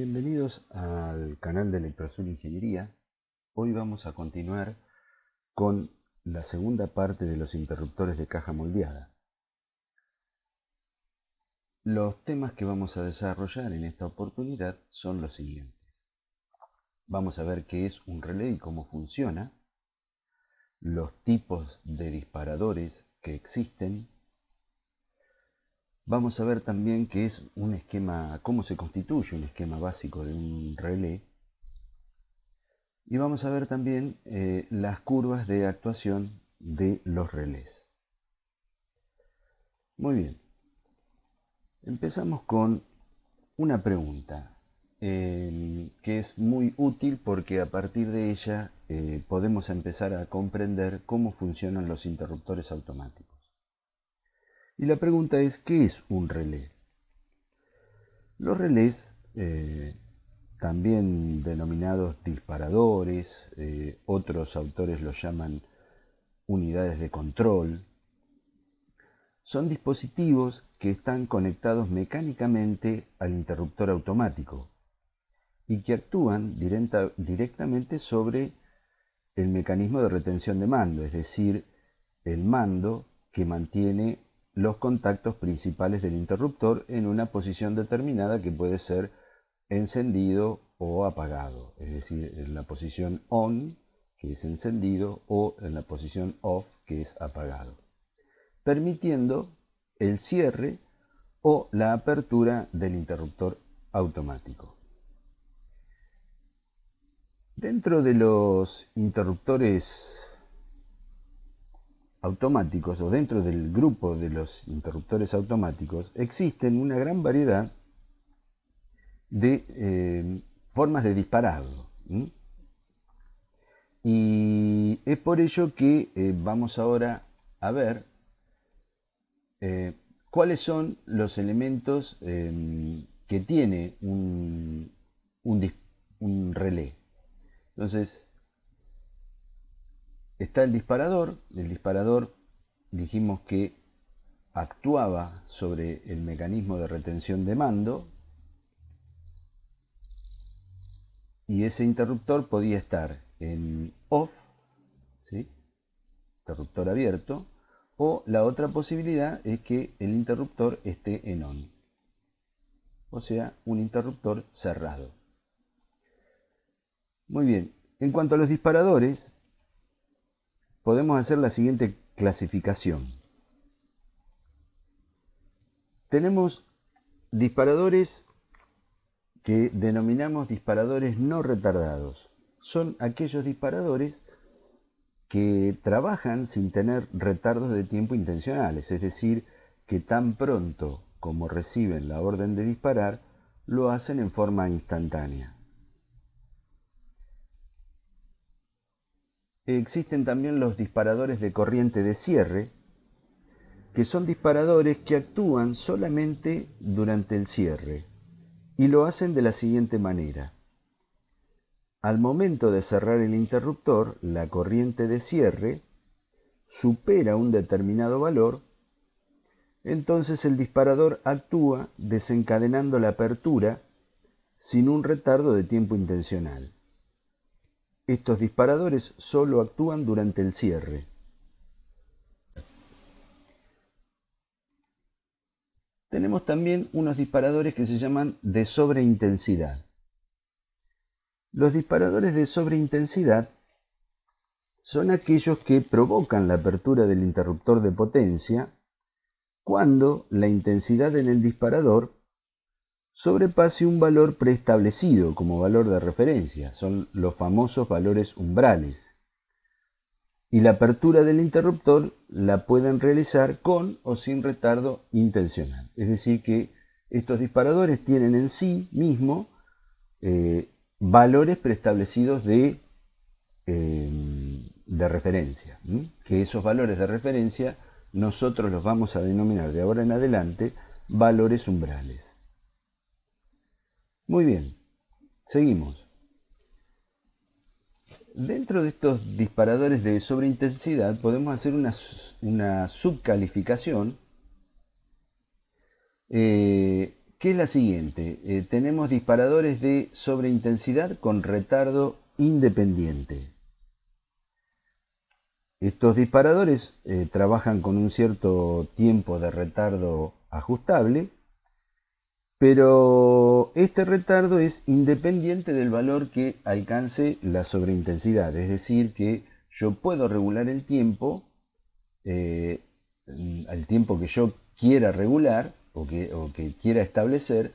Bienvenidos al canal de Electrosur Ingeniería. Hoy vamos a continuar con la segunda parte de los interruptores de caja moldeada. Los temas que vamos a desarrollar en esta oportunidad son los siguientes. Vamos a ver qué es un relé y cómo funciona, los tipos de disparadores que existen. Vamos a ver también qué es un esquema, cómo se constituye un esquema básico de un relé. Y vamos a ver también las curvas de actuación de los relés. Muy bien. Empezamos con una pregunta que es muy útil porque a partir de ella podemos empezar a comprender cómo funcionan los interruptores automáticos. Y la pregunta es, ¿qué es un relé? Los relés, también denominados disparadores, otros autores los llaman unidades de control, son dispositivos que están conectados mecánicamente al interruptor automático y que actúan directamente sobre el mecanismo de retención de mando, es decir, el mando que mantiene los contactos principales del interruptor en una posición determinada que puede ser encendido o apagado, es decir, en la posición on, que es encendido, o en la posición off, que es apagado, permitiendo el cierre o la apertura del interruptor automático. Dentro de los interruptores automáticos, o dentro del grupo de los interruptores automáticos, existen una gran variedad de formas de dispararlo. Y es por ello que vamos ahora a ver cuáles son los elementos que tiene un relé. Entonces, está el disparador dijimos que actuaba sobre el mecanismo de retención de mando y ese interruptor podía estar en off, ¿sí? Interruptor abierto, o la otra posibilidad es que el interruptor esté en on, o sea, un interruptor cerrado. Muy bien, en cuanto a los disparadores, podemos hacer la siguiente clasificación. Tenemos disparadores que denominamos disparadores no retardados. Son aquellos disparadores que trabajan sin tener retardos de tiempo intencionales, es decir, que tan pronto como reciben la orden de disparar, lo hacen en forma instantánea. Existen también los disparadores de corriente de cierre, que son disparadores que actúan solamente durante el cierre, y lo hacen de la siguiente manera. Al momento de cerrar el interruptor, la corriente de cierre supera un determinado valor, entonces el disparador actúa desencadenando la apertura sin un retardo de tiempo intencional. Estos disparadores solo actúan durante el cierre. Tenemos también unos disparadores que se llaman de sobreintensidad. Los disparadores de sobreintensidad son aquellos que provocan la apertura del interruptor de potencia cuando la intensidad en el disparador sobrepase un valor preestablecido como valor de referencia. Son los famosos valores umbrales. Y la apertura del interruptor la pueden realizar con o sin retardo intencional. Es decir, que estos disparadores tienen en sí mismo valores preestablecidos de referencia, que esos valores de referencia nosotros los vamos a denominar de ahora en adelante valores umbrales. Muy bien, seguimos. Dentro de estos disparadores de sobreintensidad podemos hacer una subcalificación que es la siguiente. Tenemos disparadores de sobreintensidad con retardo independiente. Estos disparadores trabajan con un cierto tiempo de retardo ajustable, pero este retardo es independiente del valor que alcance la sobreintensidad, es decir, que yo puedo regular el tiempo al tiempo que yo quiera regular o que quiera establecer,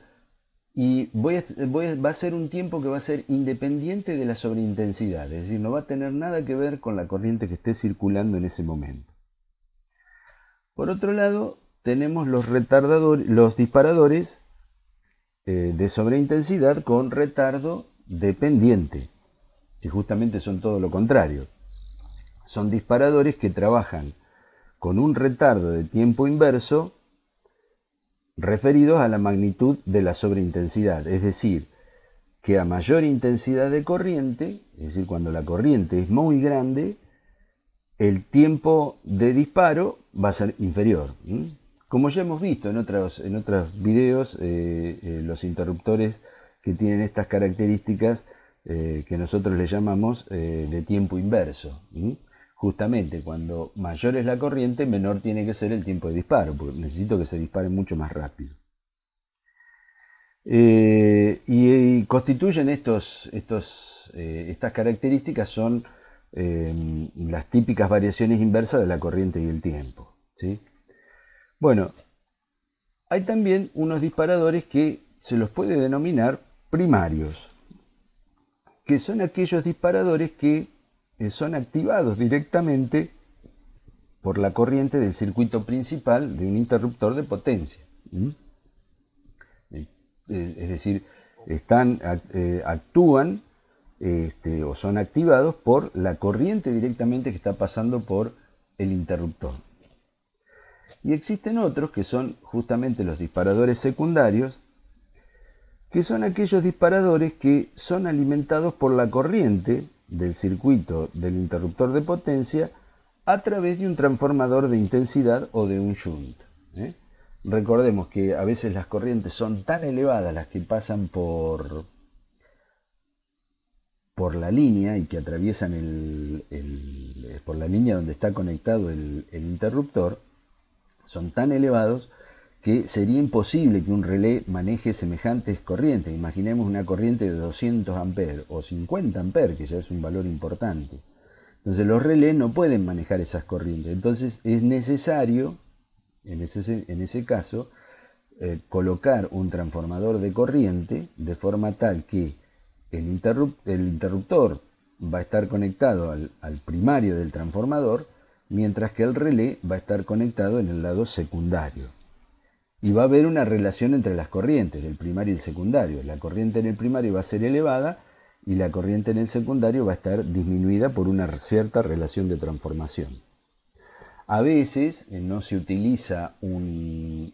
y va a ser un tiempo que va a ser independiente de la sobreintensidad, es decir, no va a tener nada que ver con la corriente que esté circulando en ese momento. Por otro lado, tenemos los disparadores de sobreintensidad con retardo dependiente, que justamente son todo lo contrario. Son disparadores que trabajan con un retardo de tiempo inverso referidos a la magnitud de la sobreintensidad, es decir, que a mayor intensidad de corriente, es decir, cuando la corriente es muy grande, el tiempo de disparo va a ser inferior. Como ya hemos visto en otros videos, los interruptores que tienen estas características que nosotros le llamamos de tiempo inverso. Justamente cuando mayor es la corriente, menor tiene que ser el tiempo de disparo, porque necesito que se dispare mucho más rápido. Y constituyen estas características son las típicas variaciones inversas de la corriente y el tiempo, ¿sí? Bueno, hay también unos disparadores que se los puede denominar primarios, que son aquellos disparadores que son activados directamente por la corriente del circuito principal de un interruptor de potencia. Es decir, actúan o son activados por la corriente directamente que está pasando por el interruptor. Y existen otros que son justamente los disparadores secundarios, que son aquellos disparadores que son alimentados por la corriente del circuito del interruptor de potencia a través de un transformador de intensidad o de un shunt. Recordemos que a veces las corrientes son tan elevadas las que pasan por la línea y que atraviesan por la línea donde está conectado el interruptor, son tan elevados que sería imposible que un relé maneje semejantes corrientes. Imaginemos una corriente de 200 amperes o 50 amperes, que ya es un valor importante. Entonces los relés no pueden manejar esas corrientes. Entonces es necesario, en ese caso, colocar un transformador de corriente de forma tal que el interruptor va a estar conectado al primario del transformador, mientras que el relé va a estar conectado en el lado secundario. Y va a haber una relación entre las corrientes del primario y el secundario. La corriente en el primario va a ser elevada y la corriente en el secundario va a estar disminuida por una cierta relación de transformación. A veces no se utiliza un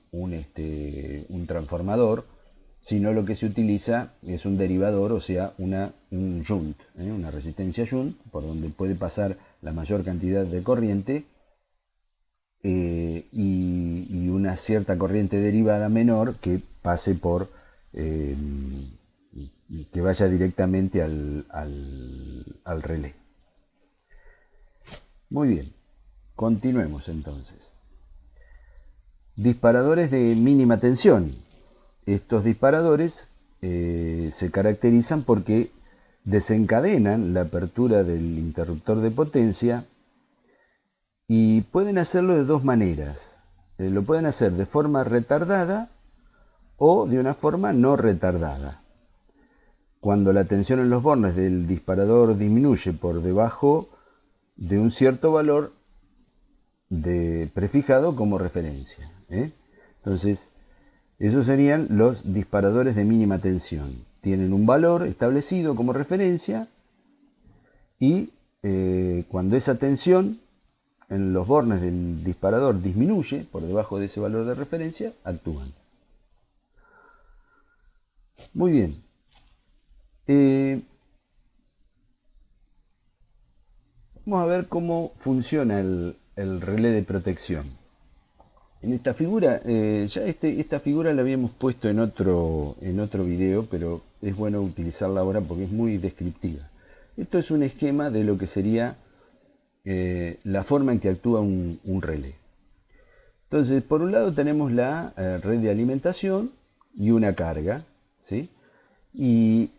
transformador, sino lo que se utiliza es un derivador, o sea, un shunt, una resistencia shunt, por donde puede pasar la mayor cantidad de corriente y una cierta corriente derivada menor que pase por, que vaya directamente al relé. Muy bien, continuemos entonces. Disparadores de mínima tensión. Estos disparadores se caracterizan porque desencadenan la apertura del interruptor de potencia y pueden hacerlo de dos maneras. Lo pueden hacer de forma retardada o de una forma no retardada. Cuando la tensión en los bornes del disparador disminuye por debajo de un cierto valor prefijado como referencia. Entonces, esos serían los disparadores de mínima tensión. Tienen un valor establecido como referencia y cuando esa tensión en los bornes del disparador disminuye por debajo de ese valor de referencia, actúan. Muy bien. Vamos a ver cómo funciona el relé de protección. En esta figura, esta figura la habíamos puesto en otro video, pero es bueno utilizarla ahora porque es muy descriptiva. Esto es un esquema de lo que sería la forma en que actúa un relé. Entonces, por un lado tenemos la red de alimentación y una carga, ¿sí? Y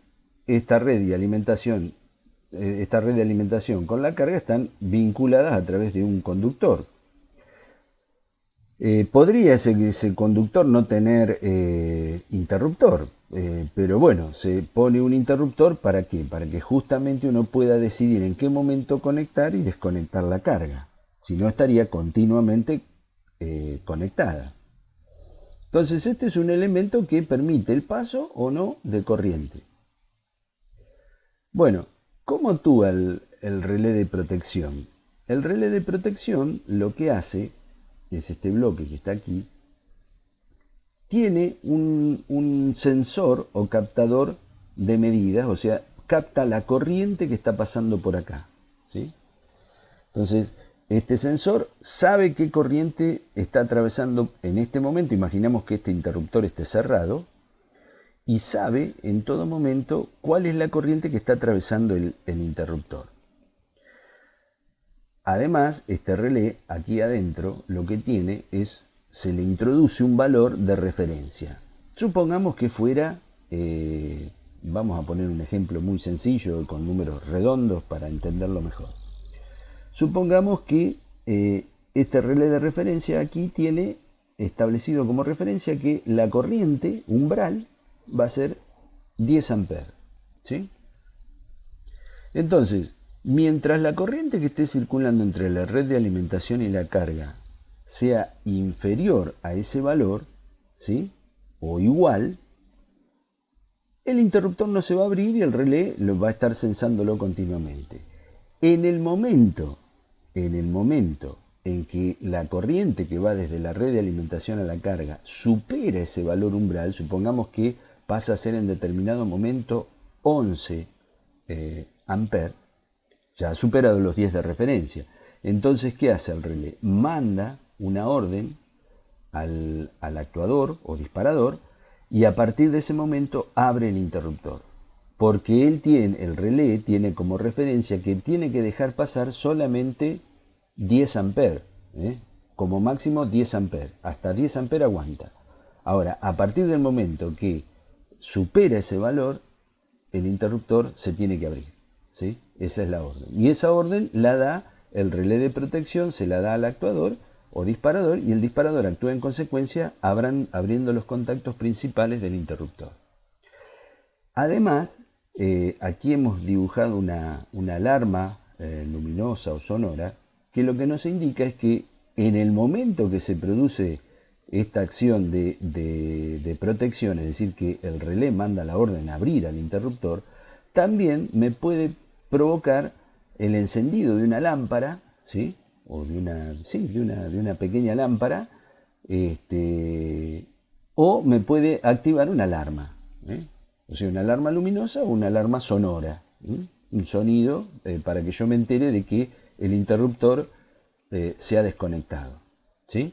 esta red de alimentación con la carga están vinculadas a través de un conductor. Podría ese conductor no tener interruptor, pero bueno, se pone un interruptor ¿para qué? Para que justamente uno pueda decidir en qué momento conectar y desconectar la carga. Si no, estaría continuamente conectada. Entonces este es un elemento que permite el paso o no de corriente. Bueno, ¿cómo actúa el relé de protección? El relé de protección lo que hace es este bloque que está aquí, tiene un sensor o captador de medidas, o sea, capta la corriente que está pasando por acá, ¿sí? Entonces, este sensor sabe qué corriente está atravesando en este momento. Imaginamos que este interruptor esté cerrado y sabe en todo momento cuál es la corriente que está atravesando el interruptor. Además, este relé aquí adentro lo que tiene es, se le introduce un valor de referencia. Supongamos que fuera, vamos a poner un ejemplo muy sencillo con números redondos para entenderlo mejor. Supongamos que este relé de referencia aquí tiene establecido como referencia que la corriente umbral va a ser 10 amperes, ¿sí? Entonces, mientras la corriente que esté circulando entre la red de alimentación y la carga sea inferior a ese valor, ¿sí?, o igual, el interruptor no se va a abrir y el relé va a estar sensándolo continuamente. En el momento en que la corriente que va desde la red de alimentación a la carga supera ese valor umbral, supongamos que pasa a ser en determinado momento 11 amperes, ya ha superado los 10 de referencia. Entonces, ¿qué hace el relé? Manda una orden al actuador o disparador y a partir de ese momento abre el interruptor. Porque el relé tiene como referencia que tiene que dejar pasar solamente 10 amperes, como máximo 10 amperes, hasta 10 amperes aguanta. Ahora, a partir del momento que supera ese valor, el interruptor se tiene que abrir, ¿sí? Esa es la orden. Y esa orden la da el relé de protección, se la da al actuador o disparador y el disparador actúa en consecuencia abriendo los contactos principales del interruptor. Además, aquí hemos dibujado una alarma luminosa o sonora que lo que nos indica es que en el momento que se produce esta acción de protección, es decir, que el relé manda la orden a abrir al interruptor, también me puede provocar el encendido de una lámpara, ¿sí?, o de una pequeña lámpara, o me puede activar una alarma, o sea, una alarma luminosa o una alarma sonora, un sonido para que yo me entere de que el interruptor se ha desconectado, ¿sí?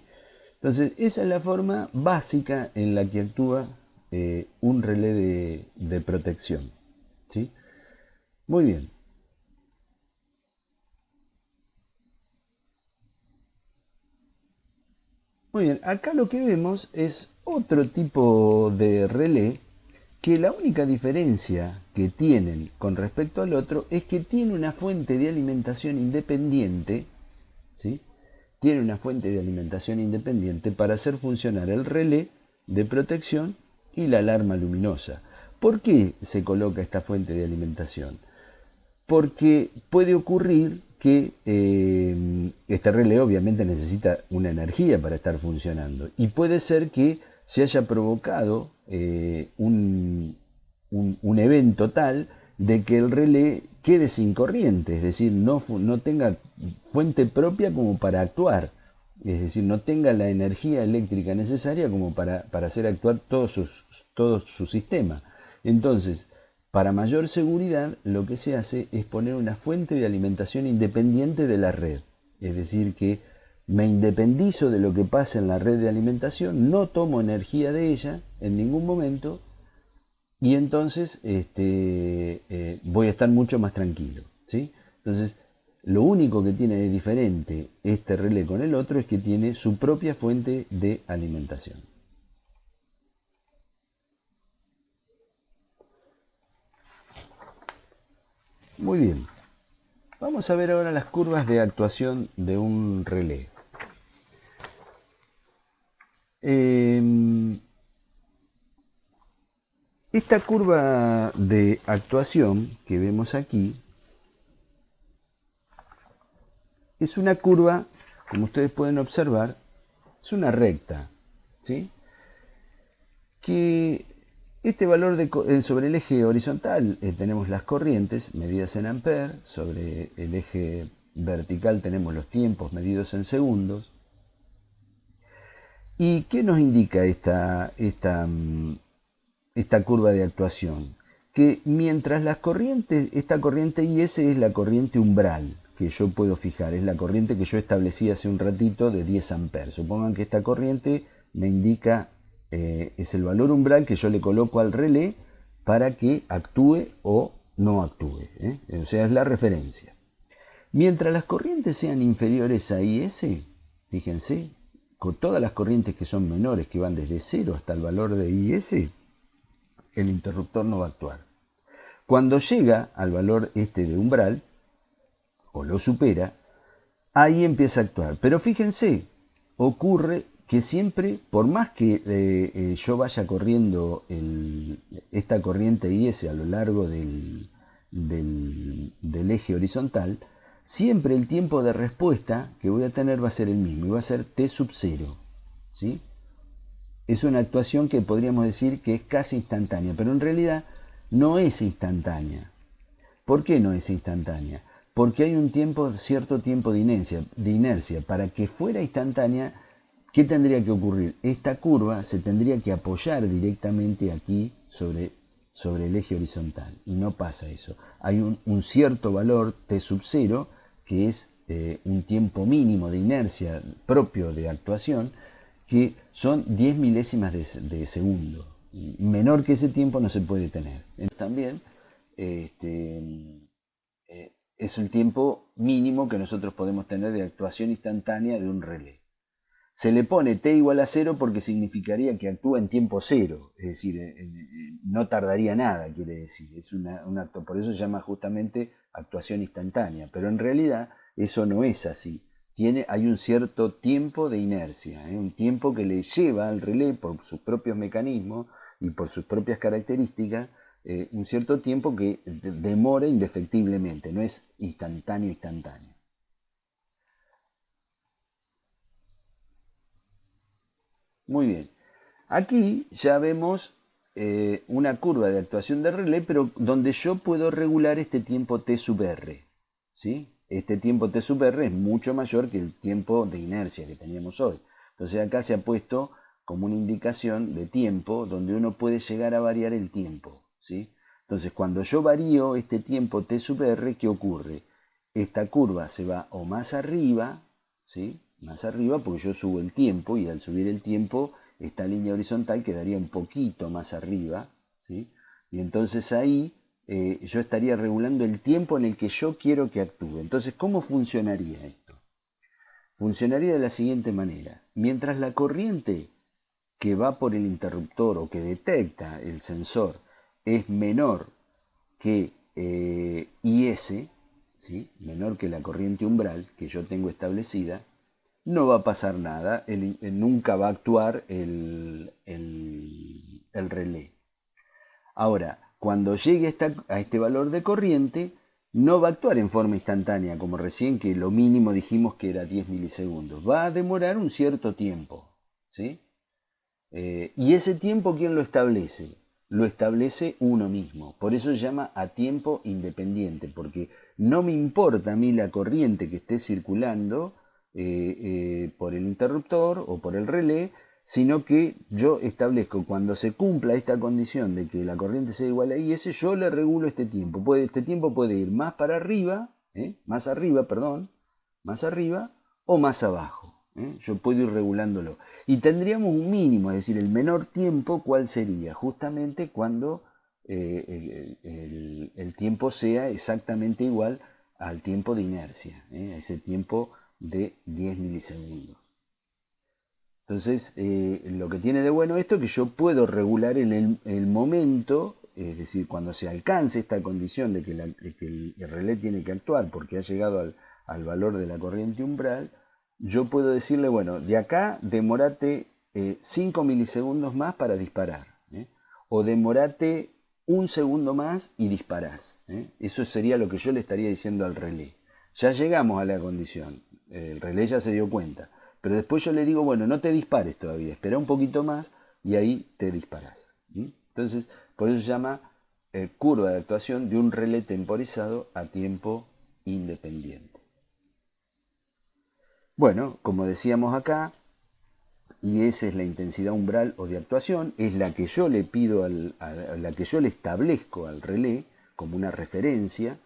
Entonces, esa es la forma básica en la que actúa un relé de protección, ¿sí? Muy bien. Muy bien, acá lo que vemos es otro tipo de relé que la única diferencia que tienen con respecto al otro es que tiene una fuente de alimentación independiente, ¿sí? Tiene una fuente de alimentación independiente para hacer funcionar el relé de protección y la alarma luminosa. ¿Por qué se coloca esta fuente de alimentación? Porque puede ocurrir que este relé obviamente necesita una energía para estar funcionando y puede ser que se haya provocado un evento tal de que el relé quede sin corriente, es decir, no tenga fuente propia como para actuar, es decir, no tenga la energía eléctrica necesaria como para hacer actuar todo su sistema. Entonces, para mayor seguridad, lo que se hace es poner una fuente de alimentación independiente de la red, es decir, que me independizo de lo que pasa en la red de alimentación, no tomo energía de ella en ningún momento y entonces voy a estar mucho más tranquilo, ¿sí? Entonces, lo único que tiene de diferente este relé con el otro es que tiene su propia fuente de alimentación. Muy bien. Vamos a ver ahora las curvas de actuación de un relé. Esta curva de actuación que vemos aquí es una curva, como ustedes pueden observar, es una recta, ¿sí? Que este valor sobre el eje horizontal tenemos las corrientes medidas en amperes, sobre el eje vertical tenemos los tiempos medidos en segundos. ¿Y qué nos indica esta curva de actuación? Que mientras las corrientes, esta corriente IS es la corriente umbral que yo puedo fijar, es la corriente que yo establecí hace un ratito de 10 amperes. Supongan que esta corriente me indica, es el valor umbral que yo le coloco al relé para que actúe o no actúe, o sea, es la referencia. Mientras las corrientes sean inferiores a IS, fíjense, con todas las corrientes que son menores, que van desde 0 hasta el valor de IS, el interruptor no va a actuar. Cuando llega al valor de umbral, o lo supera, ahí empieza a actuar. Pero fíjense, ocurre que siempre, por más que yo vaya corriendo esta corriente IS a lo largo del eje horizontal, siempre el tiempo de respuesta que voy a tener va a ser el mismo, y va a ser T sub 0, ¿sí? Es una actuación que podríamos decir que es casi instantánea, pero en realidad no es instantánea. ¿Por qué no es instantánea? Porque hay un cierto tiempo de inercia. Para que fuera instantánea, ¿qué tendría que ocurrir? Esta curva se tendría que apoyar directamente aquí sobre el eje horizontal, y no pasa eso. Hay un cierto valor T sub 0, que es un tiempo mínimo de inercia propio de actuación, que son 10 milésimas de segundo. Menor que ese tiempo no se puede tener. También es el tiempo mínimo que nosotros podemos tener de actuación instantánea de un relé. Se le pone T igual a 0 porque significaría que actúa en tiempo cero, es decir, no tardaría nada, quiere decir. Es un acto, por eso se llama justamente actuación instantánea, pero en realidad eso no es así. Hay un cierto tiempo de inercia, un tiempo que le lleva al relé por sus propios mecanismos y por sus propias características, un cierto tiempo que demora indefectiblemente, no es instantáneo. Muy bien. Aquí ya vemos una curva de actuación de relé, pero donde yo puedo regular este tiempo T sub R, ¿sí? Este tiempo T sub R es mucho mayor que el tiempo de inercia que teníamos hoy. Entonces acá se ha puesto como una indicación de tiempo donde uno puede llegar a variar el tiempo, ¿sí? Entonces cuando yo varío este tiempo T sub R, ¿qué ocurre? Esta curva se va o más arriba, ¿sí? Más arriba porque yo subo el tiempo, y al subir el tiempo esta línea horizontal quedaría un poquito más arriba, ¿sí? Y entonces ahí yo estaría regulando el tiempo en el que yo quiero que actúe. Entonces, ¿cómo funcionaría esto? Funcionaría de la siguiente manera. Mientras la corriente que va por el interruptor o que detecta el sensor es menor que IS, ¿sí? Menor que la corriente umbral que yo tengo establecida, no va a pasar nada, nunca va a actuar el relé. Ahora, cuando llegue a este valor de corriente, no va a actuar en forma instantánea, como recién, que lo mínimo dijimos que era 10 milisegundos. Va a demorar un cierto tiempo, ¿sí? Y ese tiempo, ¿quién lo establece? Lo establece uno mismo. Por eso se llama a tiempo independiente, porque no me importa a mí la corriente que esté circulando por el interruptor o por el relé, sino que yo establezco, cuando se cumpla esta condición de que la corriente sea igual a IS, yo le regulo este tiempo. Este tiempo puede ir más arriba o más abajo. Yo puedo ir regulándolo. Y tendríamos un mínimo, es decir, el menor tiempo, ¿cuál sería? Justamente cuando el tiempo sea exactamente igual al tiempo de inercia, a ese tiempo de 10 milisegundos. Entonces, lo que tiene de bueno esto es que yo puedo regular el momento, es decir, cuando se alcance esta condición de que, el relé tiene que actuar porque ha llegado al valor de la corriente umbral, yo puedo decirle, bueno, de acá demorate 5 milisegundos más para disparar, o demorate un segundo más y disparás. Eso sería lo que yo le estaría diciendo al relé. Ya llegamos a la condición, el relé ya se dio cuenta. Pero después yo le digo, bueno, no te dispares todavía, espera un poquito más y ahí te disparas. Entonces, por eso se llama curva de actuación de un relé temporizado a tiempo independiente. Bueno, como decíamos acá, y esa es la intensidad umbral o de actuación, es la que yo le pido, la que yo le establezco al relé como una referencia,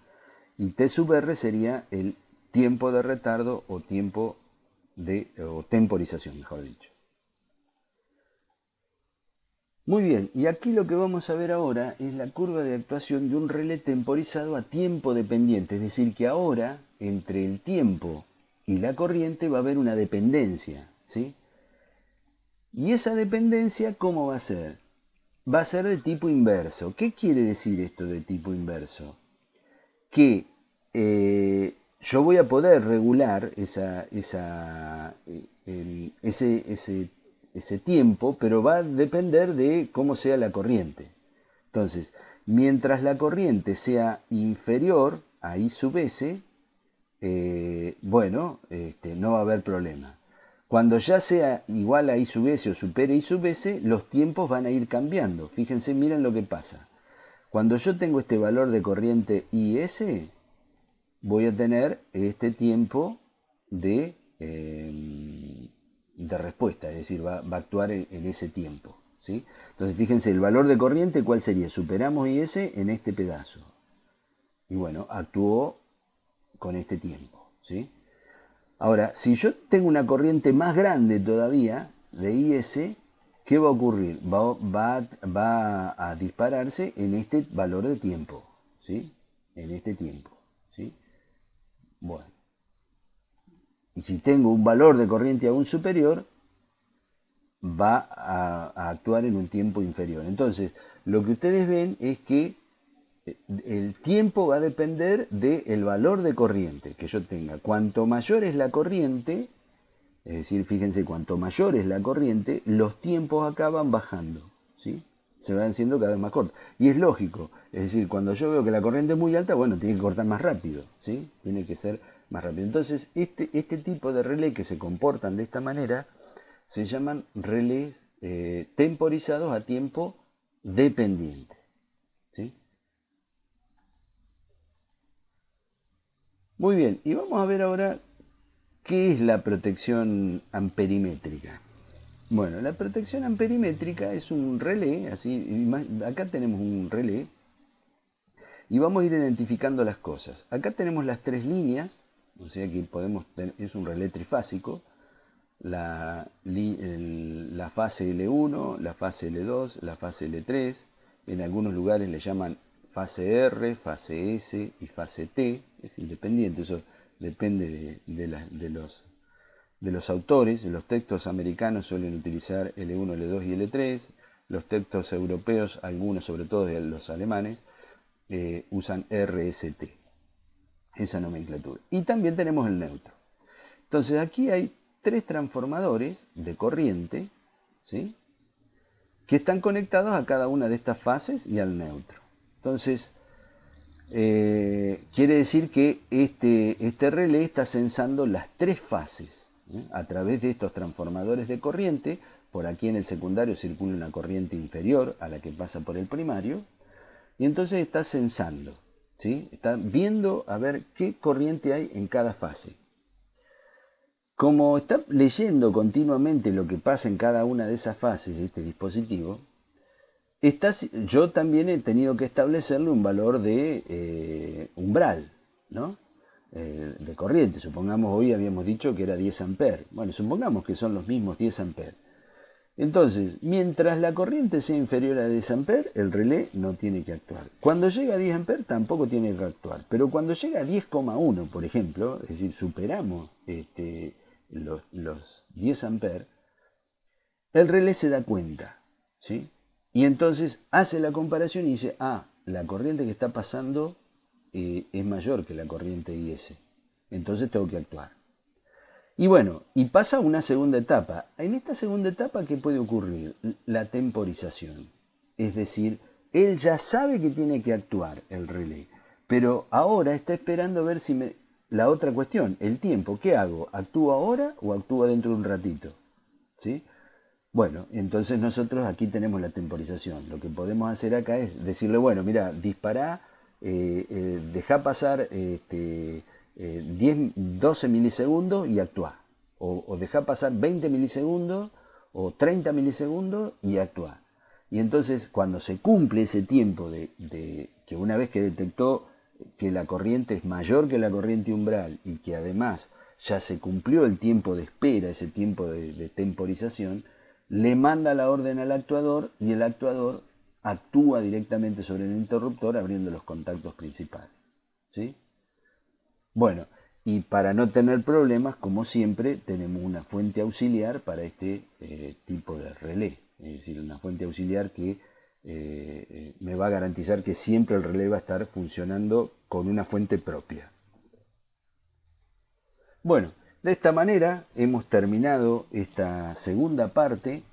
y T sub R sería el tiempo de retardo o tiempo o temporización, mejor dicho. Muy bien, y aquí lo que vamos a ver ahora es la curva de actuación de un relé temporizado a tiempo dependiente, es decir, que ahora entre el tiempo y la corriente va a haber una dependencia, ¿sí? Y esa dependencia, ¿cómo va a ser? Va a ser de tipo inverso. ¿Qué quiere decir esto de tipo inverso? Que yo voy a poder regular ese tiempo, pero va a depender de cómo sea la corriente. Entonces, mientras la corriente sea inferior a I sub S, no va a haber problema. Cuando ya sea igual a I sub S o supere I sub S, los tiempos van a ir cambiando. Fíjense, miren lo que pasa. Cuando yo tengo este valor de corriente IS, voy a tener este tiempo de respuesta, es decir, va a actuar en ese tiempo, ¿sí? Entonces, fíjense, el valor de corriente, ¿cuál sería? Superamos IS en este pedazo. Y bueno, actuó con este tiempo, ¿sí? Ahora, si yo tengo una corriente más grande todavía de IS, ¿qué va a ocurrir? Va a dispararse en este valor de tiempo, ¿sí? En este tiempo, ¿sí? Bueno. Y si tengo un valor de corriente aún superior, va a actuar en un tiempo inferior. Entonces, lo que ustedes ven es que el tiempo va a depender del valor de corriente que yo tenga. Cuanto mayor es la corriente, es decir, fíjense, cuanto mayor es la corriente, los tiempos acá van bajando, ¿sí? Se van haciendo cada vez más cortos. Y es lógico, es decir, cuando yo veo que la corriente es muy alta, bueno, tiene que cortar más rápido, ¿sí? Tiene que ser más rápido. Entonces, este tipo de relé que se comportan de esta manera, se llaman relés temporizados a tiempo dependiente, ¿sí? Muy bien, y vamos a ver ahora qué es la protección amperimétrica. Bueno, la protección amperimétrica es un relé, así, acá tenemos un relé, y vamos a ir identificando las cosas. Acá tenemos las tres líneas, o sea que es un relé trifásico, la fase L1, la fase L2, la fase L3, en algunos lugares le llaman fase R, fase S y fase T, es independiente, eso depende de los autores. Los textos americanos suelen utilizar L1, L2 y L3, los textos europeos, algunos sobre todo de los alemanes, usan RST, esa nomenclatura. Y también tenemos el neutro. Entonces aquí hay tres transformadores de corriente, ¿sí?, que están conectados a cada una de estas fases y al neutro. Entonces, quiere decir que este relé está censando las tres fases, a través de estos transformadores de corriente. Por aquí en el secundario circula una corriente inferior a la que pasa por el primario, y entonces está censando, ¿sí? Está viendo a ver qué corriente hay en cada fase. Como está leyendo continuamente lo que pasa en cada una de esas fases de este dispositivo, yo también he tenido que establecerle un valor de umbral, ¿no? de corriente. Supongamos hoy habíamos dicho que era 10 amperes. Bueno, supongamos que son los mismos 10 amperes. Entonces, mientras la corriente sea inferior a 10 amperes, el relé no tiene que actuar. Cuando llega a 10 amperes tampoco tiene que actuar. Pero cuando llega a 10,1, por ejemplo, es decir, superamos los 10 amperes, el relé se da cuenta, ¿sí? Y entonces hace la comparación y dice, la corriente que está pasando es mayor que la corriente IS. Entonces tengo que actuar. Y bueno, y pasa una segunda etapa. En esta segunda etapa, ¿qué puede ocurrir? La temporización. Es decir, él ya sabe que tiene que actuar el relé, pero ahora está esperando a ver si la otra cuestión, el tiempo, ¿qué hago? ¿Actúo ahora o actúo dentro de un ratito? ¿Sí? Bueno, entonces nosotros aquí tenemos la temporización. Lo que podemos hacer acá es decirle, bueno, mira, dispará, deja pasar 12 milisegundos y actúa. O deja pasar 20 milisegundos o 30 milisegundos y actúa. Y entonces cuando se cumple ese tiempo de que una vez que detectó que la corriente es mayor que la corriente umbral y que además ya se cumplió el tiempo de espera, ese tiempo de temporización, le manda la orden al actuador y el actuador actúa directamente sobre el interruptor abriendo los contactos principales. ¿Sí? Bueno, y para no tener problemas, como siempre, tenemos una fuente auxiliar para este tipo de relé. Es decir, una fuente auxiliar que me va a garantizar que siempre el relé va a estar funcionando con una fuente propia. Bueno, de esta manera hemos terminado esta segunda parte,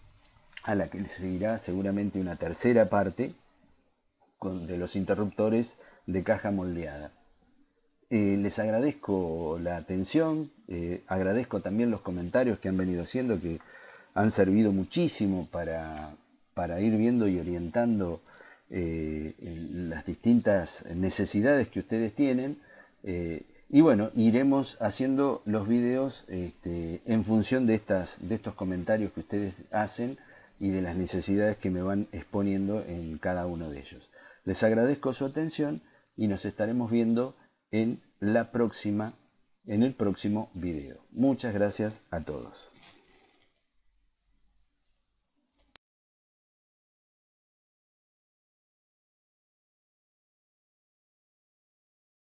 a la que le seguirá seguramente una tercera parte de los interruptores de caja moldeada. Les agradezco la atención, agradezco también los comentarios que han venido haciendo, que han servido muchísimo para ir viendo y orientando las distintas necesidades que ustedes tienen. Y bueno, iremos haciendo los videos en función de estos comentarios que ustedes hacen y de las necesidades que me van exponiendo en cada uno de ellos. Les agradezco su atención y nos estaremos viendo en el próximo video. Muchas gracias a todos.